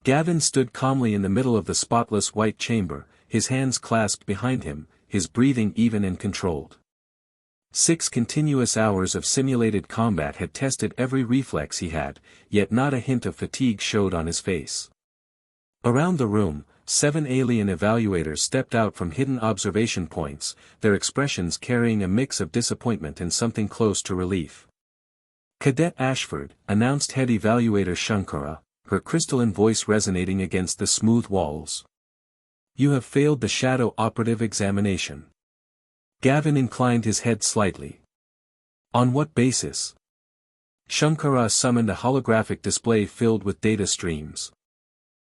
Gavin stood calmly in the middle of the spotless white chamber, his hands clasped behind him, his breathing even and controlled. 6 continuous hours of simulated combat had tested every reflex he had, yet not a hint of fatigue showed on his face. Around the room, 7 alien evaluators stepped out from hidden observation points, their expressions carrying a mix of disappointment and something close to relief. Cadet Ashford, announced head evaluator Shankara, her crystalline voice resonating against the smooth walls. You have failed the Shadow Operative examination. Gavin inclined his head slightly. On what basis? Shankara summoned a holographic display filled with data streams.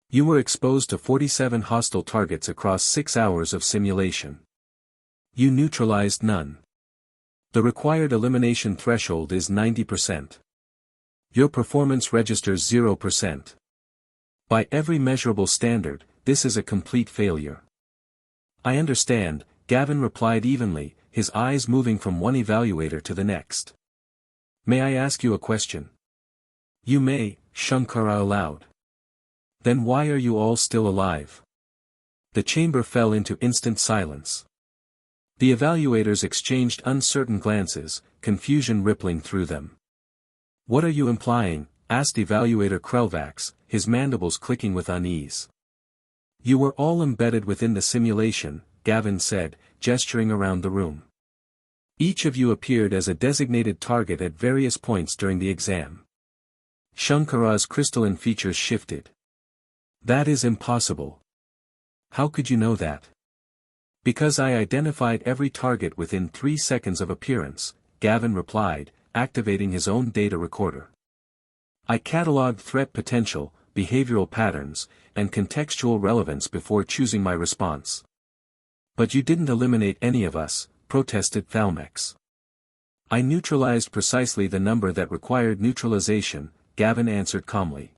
You were exposed to 47 hostile targets across 6 hours of simulation. You neutralized none. The required elimination threshold is 90%. Your performance registers 0%. By every measurable standard, this is a complete failure. I understand, Gavin replied evenly, his eyes moving from one evaluator to the next. May I ask you a question? You may, Shankara allowed. Then why are you all still alive? The chamber fell into instant silence. The evaluators exchanged uncertain glances, confusion rippling through them. What are you implying? Asked evaluator Krelvax, his mandibles clicking with unease. You were all embedded within the simulation, Gavin said, gesturing around the room. Each of you appeared as a designated target at various points during the exam. Shankara's crystalline features shifted. That is impossible. How could you know that? Because I identified every target within 3 seconds of appearance, Gavin replied, activating his own data recorder. I catalogued threat potential, behavioral patterns, and contextual relevance before choosing my response. But you didn't eliminate any of us, protested Thalmex. I neutralized precisely the number that required neutralization, Gavin answered calmly.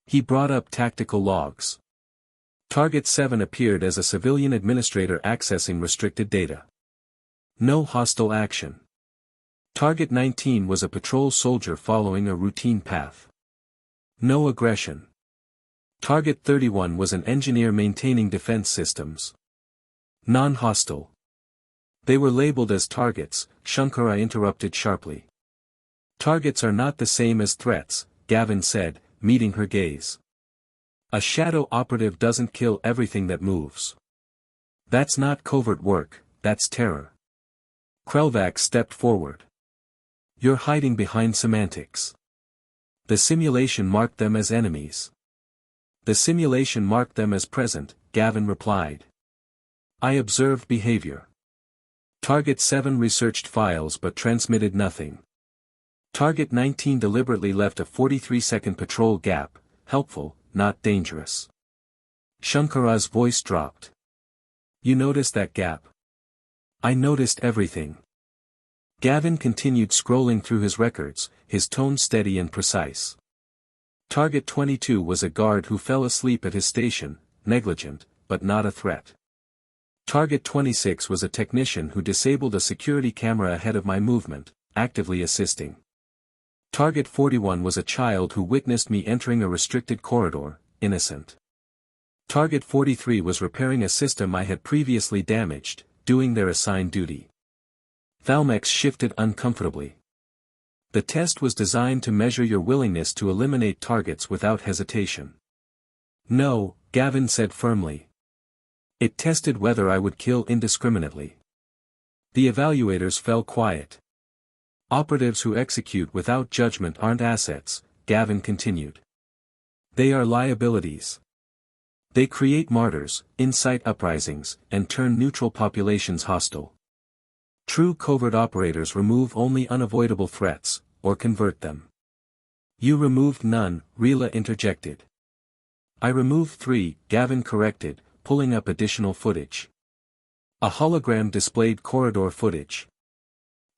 He brought up tactical logs. Target 7 appeared as a civilian administrator accessing restricted data. No hostile action. Target 19 was a patrol soldier following a routine path. No aggression. Target 31 was an engineer maintaining defense systems. Non-hostile. They were labeled as targets, Shankara interrupted sharply. Targets are not the same as threats, Gavin said, meeting her gaze. A shadow operative doesn't kill everything that moves. That's not covert work, that's terror. Krelvax stepped forward. You're hiding behind semantics. The simulation marked them as enemies. The simulation marked them as present, Gavin replied. I observed behavior. Target 7 researched files but transmitted nothing. Target 19 deliberately left a 43-second patrol gap, helpful, not dangerous. Shankara's voice dropped. You noticed that gap? I noticed everything. Gavin continued scrolling through his records, his tone steady and precise. Target 22 was a guard who fell asleep at his station, negligent, but not a threat. Target 26 was a technician who disabled a security camera ahead of my movement, actively assisting. Target 41 was a child who witnessed me entering a restricted corridor, innocent. Target 43 was repairing a system I had previously damaged, doing their assigned duty. Thalmex shifted uncomfortably. The test was designed to measure your willingness to eliminate targets without hesitation. No, Gavin said firmly. It tested whether I would kill indiscriminately. The evaluators fell quiet. Operatives who execute without judgment aren't assets, Gavin continued. They are liabilities. They create martyrs, incite uprisings, and turn neutral populations hostile. True covert operators remove only unavoidable threats, or convert them. You removed none, Rila interjected. I removed 3, Gavin corrected, pulling up additional footage. A hologram displayed corridor footage.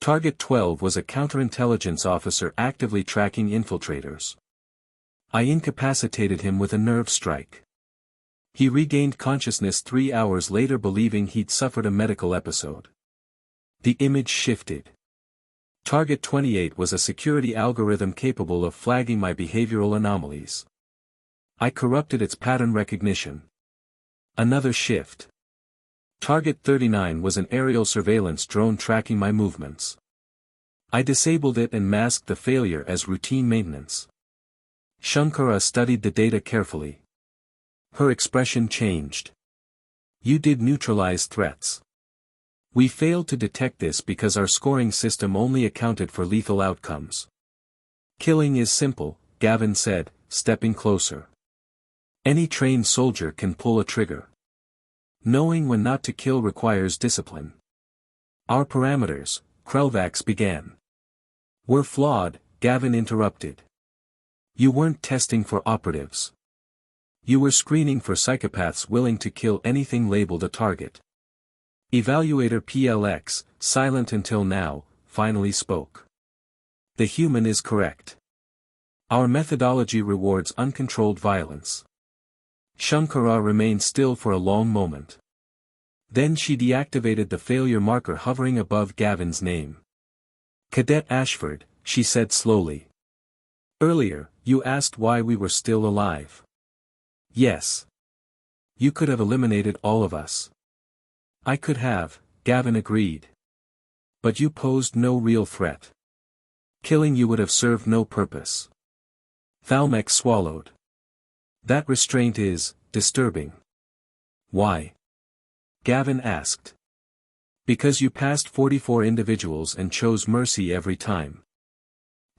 Target 12 was a counterintelligence officer actively tracking infiltrators. I incapacitated him with a nerve strike. He regained consciousness 3 hours later believing he'd suffered a medical episode. The image shifted. Target 28 was a security algorithm capable of flagging my behavioral anomalies. I corrupted its pattern recognition. Another shift. Target 39 was an aerial surveillance drone tracking my movements. I disabled it and masked the failure as routine maintenance. Shankara studied the data carefully. Her expression changed. You did neutralize threats. We failed to detect this because our scoring system only accounted for lethal outcomes. Killing is simple, Gavin said, stepping closer. Any trained soldier can pull a trigger. Knowing when not to kill requires discipline. Our parameters, Krelvax began. Were flawed, Gavin interrupted. You weren't testing for operatives. You were screening for psychopaths willing to kill anything labeled a target. Evaluator PLX, silent until now, finally spoke. The human is correct. Our methodology rewards uncontrolled violence. Shankara remained still for a long moment. Then she deactivated the failure marker hovering above Gavin's name. Cadet Ashford, she said slowly. Earlier, you asked why we were still alive. Yes. You could have eliminated all of us. I could have, Gavin agreed. But you posed no real threat. Killing you would have served no purpose. Thalmek swallowed. That restraint is disturbing. Why? Gavin asked. Because you passed 44 individuals and chose mercy every time.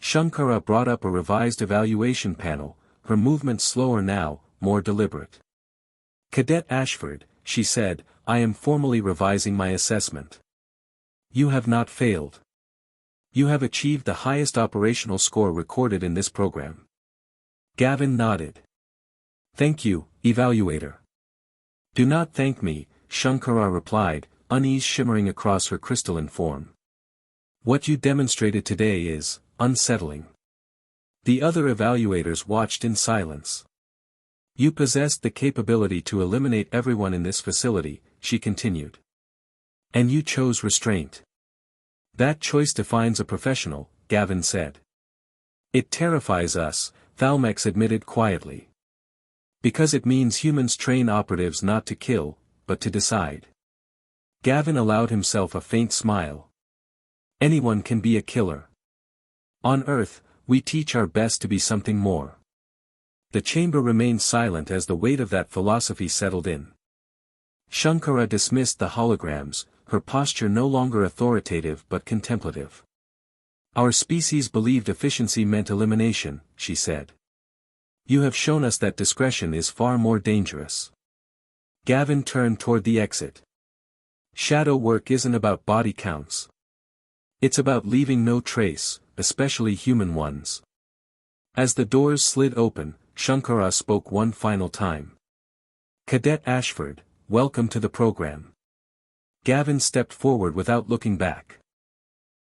Shankara brought up a revised evaluation panel, her movement slower now, more deliberate. Cadet Ashford, she said, I am formally revising my assessment. You have not failed. You have achieved the highest operational score recorded in this program. Gavin nodded. Thank you, evaluator. Do not thank me, Shankara replied, unease shimmering across her crystalline form. What you demonstrated today is unsettling. The other evaluators watched in silence. You possessed the capability to eliminate everyone in this facility, she continued. And you chose restraint. That choice defines a professional, Gavin said. It terrifies us, Thalmex admitted quietly. Because it means humans train operatives not to kill, but to decide. Gavin allowed himself a faint smile. Anyone can be a killer. On Earth, we teach our best to be something more. The chamber remained silent as the weight of that philosophy settled in. Shankara dismissed the holograms, her posture no longer authoritative but contemplative. Our species believed efficiency meant elimination, she said. You have shown us that discretion is far more dangerous. Gavin turned toward the exit. Shadow work isn't about body counts. It's about leaving no trace, especially human ones. As the doors slid open, Shankara spoke one final time. Cadet Ashford, welcome to the program. Gavin stepped forward without looking back.